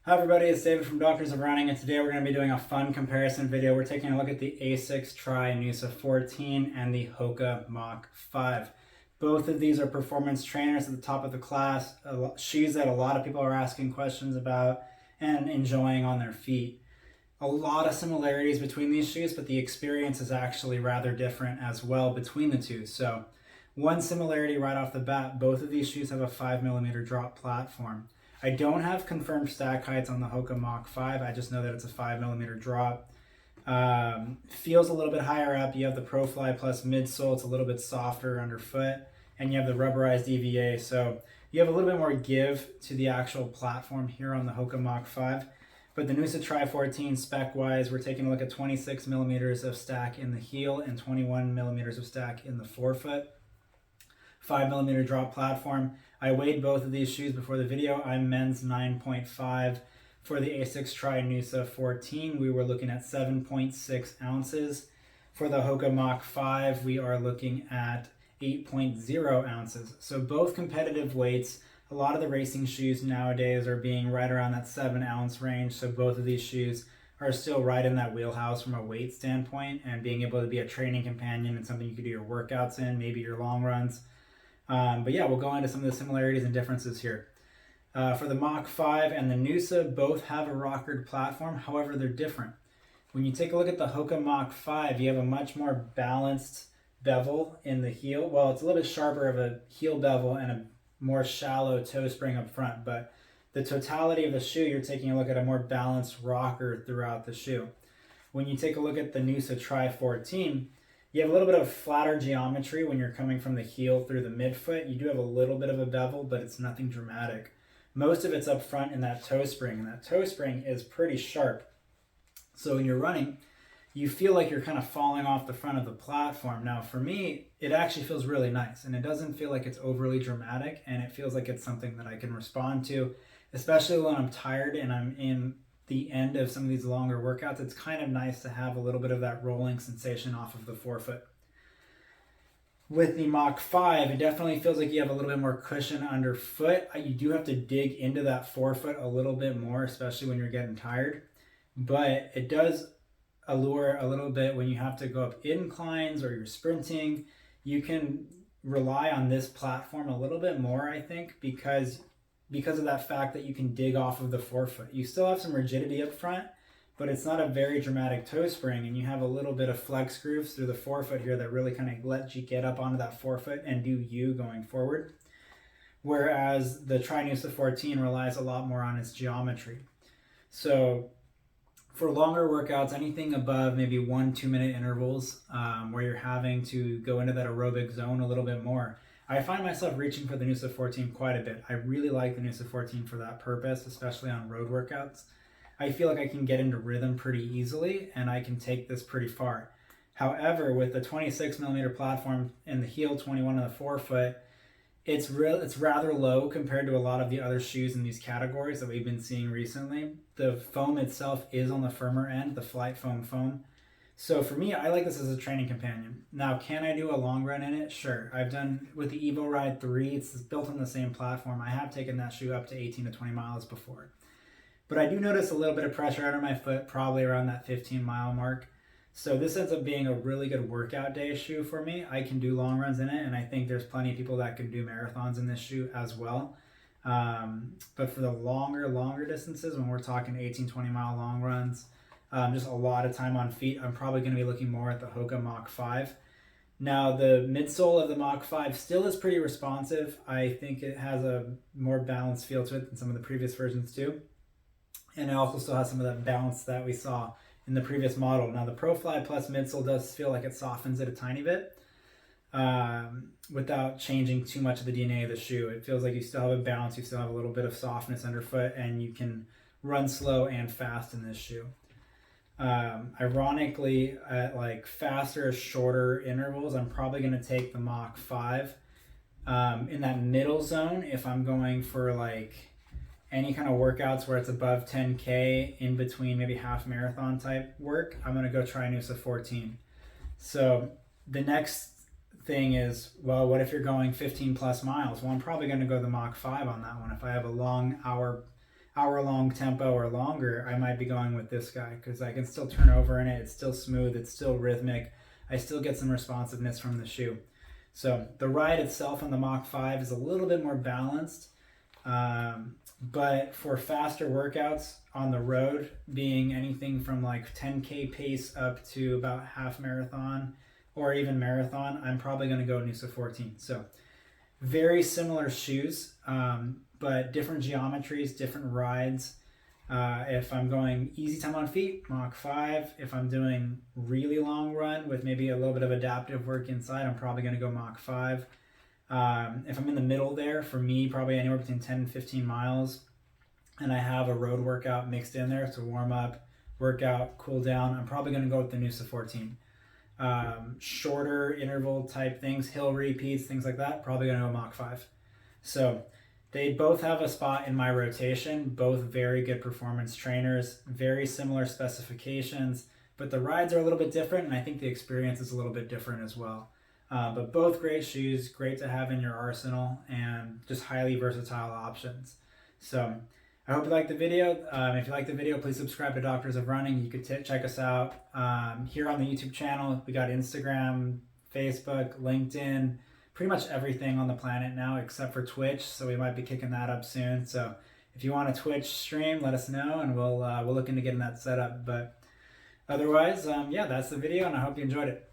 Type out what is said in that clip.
Hi everybody, it's David from Doctors of Running, and today we're going to be doing a fun comparison video. We're taking a look at the ASICS Tri Noosa 14 and the HOKA Mach 5. Both of these are performance trainers at the top of the class, shoes that a lot of people are asking questions about and enjoying on their feet. A lot of similarities between these shoes, but the experience is actually rather different as well between the two. So one similarity right off the bat, both of these shoes have a 5mm drop platform. I don't have confirmed stack heights on the HOKA Mach 5. I just know that it's a 5mm drop. Feels a little bit higher up. You have the ProFly Plus midsole. It's a little bit softer underfoot. And you have the rubberized EVA. So you have a little bit more give to the actual platform here on the HOKA Mach 5. But the Noosa Tri 14 spec-wise, we're taking a look at 26mm of stack in the heel and 21mm of stack in the forefoot. 5mm drop platform. I weighed both of these shoes before the video. I'm men's 9.5. For the ASICS Tri Noosa 14, we were looking at 7.6 ounces. For the HOKA Mach 5, we are looking at 8.0 ounces. So both competitive weights. A lot of the racing shoes nowadays are being right around that 7-ounce range. So both of these shoes are still right in that wheelhouse from a weight standpoint, and being able to be a training companion and something you could do your workouts in, maybe your long runs. But yeah, we'll go into some of the similarities and differences here. For the Mach 5 and the Noosa, both have a rockered platform. However, they're different. When you take a look at the HOKA Mach 5, you have a much more balanced bevel in the heel. Well, it's a little bit sharper of a heel bevel and a more shallow toe spring up front. But the totality of the shoe, you're taking a look at a more balanced rocker throughout the shoe. When you take a look at the Noosa Tri 14, you have a little bit of flatter geometry when you're coming from the heel through the midfoot. You do have a little bit of a bevel, but it's nothing dramatic. Most of it's up front in that toe spring, and that toe spring is pretty sharp. So when you're running, you feel like you're kind of falling off the front of the platform. Now, for me, it actually feels really nice, and it doesn't feel like it's overly dramatic, and it feels like it's something that I can respond to, especially when I'm tired and I'm in the end of some of these longer workouts. It's kind of nice to have a little bit of that rolling sensation off of the forefoot. With the Mach 5, it definitely feels like you have a little bit more cushion underfoot. You do have to dig into that forefoot a little bit more, especially when you're getting tired. But it does allure a little bit when you have to go up inclines or you're sprinting. You can rely on this platform a little bit more, I think, because of that fact that you can dig off of the forefoot. You still have some rigidity up front, but it's not a very dramatic toe spring, and you have a little bit of flex grooves through the forefoot here that really kind of let you get up onto that forefoot and do you going forward. Whereas the Tri Noosa 14 relies a lot more on its geometry. So for longer workouts, anything above maybe 1-2 minute intervals, where you're having to go into that aerobic zone a little bit more, I find myself reaching for the Noosa 14 quite a bit. I really like the Noosa 14 for that purpose, especially on road workouts. I feel like I can get into rhythm pretty easily, and I can take this pretty far. However, with the 26mm platform in the heel, 21 in the forefoot, it's rather low compared to a lot of the other shoes in these categories that we've been seeing recently. The foam itself is on the firmer end, the Flight foam. So for me, I like this as a training companion. Now, can I do a long run in it? Sure. I've done with the Evo Ride 3, it's built on the same platform. I have taken that shoe up to 18 to 20 miles before. But I do notice a little bit of pressure under my foot, probably around that 15-mile mark. So this ends up being a really good workout day shoe for me. I can do long runs in it, and I think there's plenty of people that can do marathons in this shoe as well. But for the longer distances, when we're talking 18, 20-mile long runs, just a lot of time on feet, I'm probably going to be looking more at the HOKA Mach 5. Now, the midsole of the Mach 5 still is pretty responsive. I think it has a more balanced feel to it than some of the previous versions too. And it also still has some of that bounce that we saw in the previous model. Now, the ProFly Plus midsole does feel like it softens it a tiny bit without changing too much of the DNA of the shoe. It feels like you still have a bounce, you still have a little bit of softness underfoot, and you can run slow and fast in this shoe. Ironically, at like faster, shorter intervals, I'm probably going to take the Mach 5. In that middle zone, if I'm going for like any kind of workouts where it's above 10K, in between maybe half marathon type work, I'm going to go try Noosa 14. So the next thing is, well, what if you're going 15 plus miles? Well, I'm probably going to go the Mach 5 on that one. If I have a long hour hour-long tempo or longer, I might be going with this guy because I can still turn over in it. It's still smooth. It's still rhythmic. I still get some responsiveness from the shoe. So the ride itself on the Mach 5 is a little bit more balanced. But for faster workouts on the road, being anything from like 10K pace up to about half marathon or even marathon, I'm probably going to go Noosa 14. So very similar shoes, but different geometries, different rides. If I'm going easy time on feet, Mach 5. If I'm doing really long run with maybe a little bit of adaptive work inside, I'm probably going to go Mach 5. If I'm in the middle there, for me, probably anywhere between 10 and 15 miles, and I have a road workout mixed in there to warm up, workout, cool down, I'm probably going to go with the Noosa 14. Shorter interval type things, hill repeats, things like that, probably going to go Mach 5. So they both have a spot in my rotation, both very good performance trainers, very similar specifications, but the rides are a little bit different, and I think the experience is a little bit different as well. But both great shoes, great to have in your arsenal, and just highly versatile options. So I hope you liked the video. If you liked the video, please subscribe to Doctors of Running. You could check us out here on the YouTube channel. We got Instagram, Facebook, LinkedIn, pretty much everything on the planet now except for Twitch. So we might be kicking that up soon. So if you want a Twitch stream, let us know, and we'll look into getting that set up. But otherwise, yeah, that's the video, and I hope you enjoyed it.